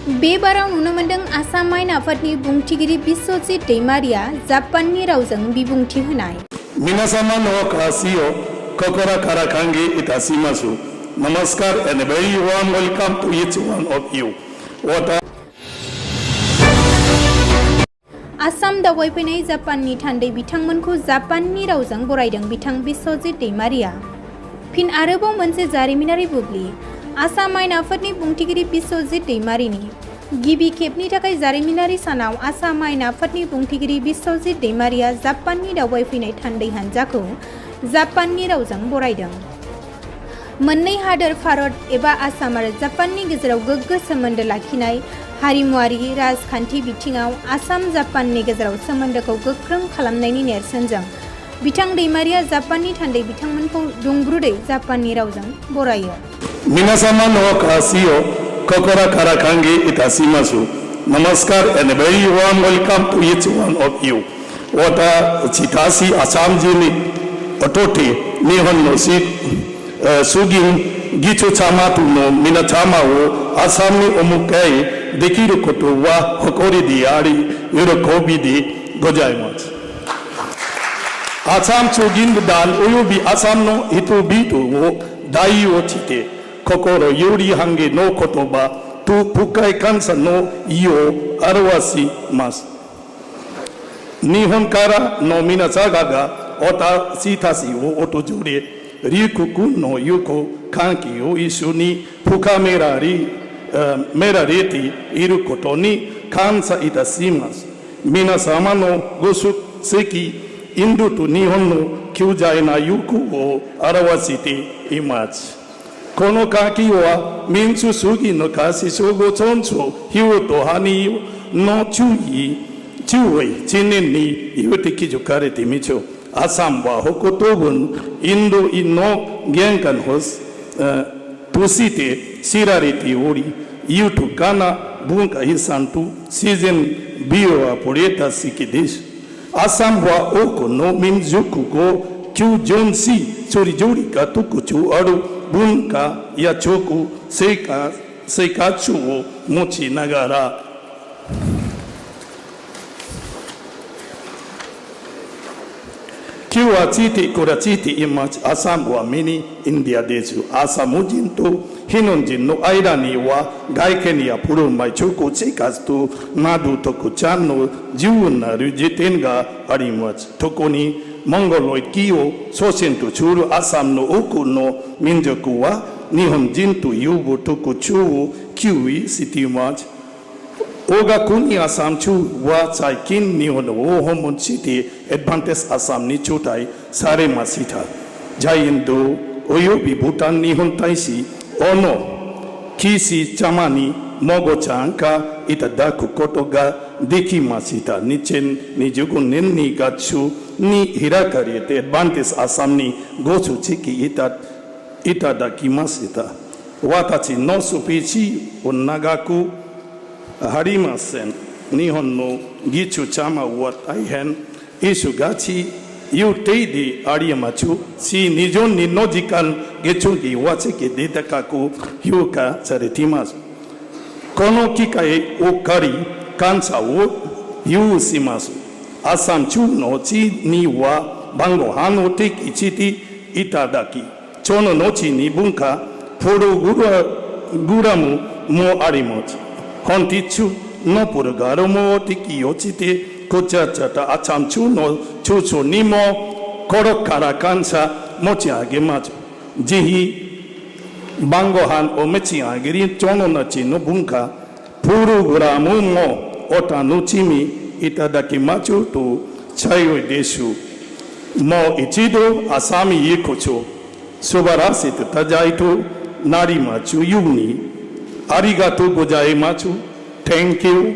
बेबाराव नुनो मोनदों आसाम आयेन आफादनि बुंथिगिरि बिस्वजित दैमारिया जापाननि रावजों बिबुंथि होनाय। Minasama no kasio kokora karakangi itasimasu. Namaskar and a very warm welcome to each one of you. Assam दावबायफैनाय जापाननि थान्दै बिथांमोनखौ जापाननि रावजों बरायदों बिथां बिस्वजित दैमारिया। फिन आरोबाव मोनसे जारिमिनारि बुब्लि आसाम आयेन आफादनि बुंथिगिरि बिस्वजित दैमारिनि गिबि खेबनि थाखाय जारिमिनारि सानाव आसाम आयेन आफादनि बुंथिगिरि बिस्वजित दैमारिया जापाननि दावबायफैनाय थान्दै हानजाखौ जापाननि रावजों बरायदों। मोननै हादोर भारत एबा आसाम आरो जापाननि गेजेराव गोग्गो सोमोन्दो लाखिनाय हारिमुआरि राजखान्थि बिथिङाव आसाम जापाननि गेजेराव सोमोन्दोखौ गोख्रों खालामनायनि नेरसोनजों बिथां दैमारिया जापाननि थान्दै बिथांमोनखौ दुंब्रुदै जापाननि रावजों बरायो। Minasama no kasio kokora karakangi itasimasu. Namaskar and a very warm welcome to each one of you. Wata chitasi Assam jini otote nihon no sit sugin gichu chama tu no minachama wo Assam ni omukai dekiru koto wa hokori di ari yorokobi di gozaimasu. Assam sugin dan uyubi Assam no hitobitu wo dai wo chite kokoro yuri hange no kotoba tu pukai kansa no iyo arwasi mas. Nihon kara no minasaga ga ota sitasi wo otojure rikuku no yuko kanki o ishuni puka merareti iru koto ni kansa itasimasu. Minasama no gosu seki indu tu nihon no kyujai na yuku o arawasite imasu. Kono kaki wa minsu sugi no kasi sogo chonso hiu to hani no chui chinin ni iwete kijukare timicho Assam wa hokotobun indo ino genkan hos pusite sirariti ori yutu kana bunka hisantu season bio wa poreta sikidesh Assam wa oko no minjuku go kyu jonsi chori jori ka tukuchu aru bunka ya choku seikatsu wo mochi nagara kiwa chiti kora chiti imach Assam wa mini India desu Assam ujinto hinonjin no airani wa gaikeni ya puru mai choku seikatsu nadu toku chan no jiuna rujiten ga arimasu tokoni Mongoloid kiyo sosentu churu Assam no oku no minjoku wa nihon jintu yubu toku chuu kiwi sitimaj oga kuni Assam chu wa saikin nihon wo homon city advantage Assam ni chutai sare masita jaindo oyobi Bhutan nihon taisi ono kisi chamani mogo chanka itadaku kotoga deki masita nichen nijugu nenni gachu ni hirakariete advantage Assam ni gochu chiki itadakimasita watachi no supichi onagaku harimasen nihon no gichu chama what I hen isugachi yuteidi ariamachu si nijon ni nojikan gechungi wachiki detakaku hyuka saretimasu kono kikai okari kansa wo yusimasu Assam chu no chi ni wa bango hano teki chiti itadaki chono no chi ni bunka puru guramu mo arimochi honti chu no puru garo mo teki yochite kocha chata Assam chu no chucho ni mo koro kara kansa mochi agemachu jihi bango han o mechi agiri chono na chi no bunka puru guramu mo ota no chimi itadakimachu to chayo desu mo ichido Assami yikocho subarasit tajaito narimachu yuni arigato gozaimasu thank you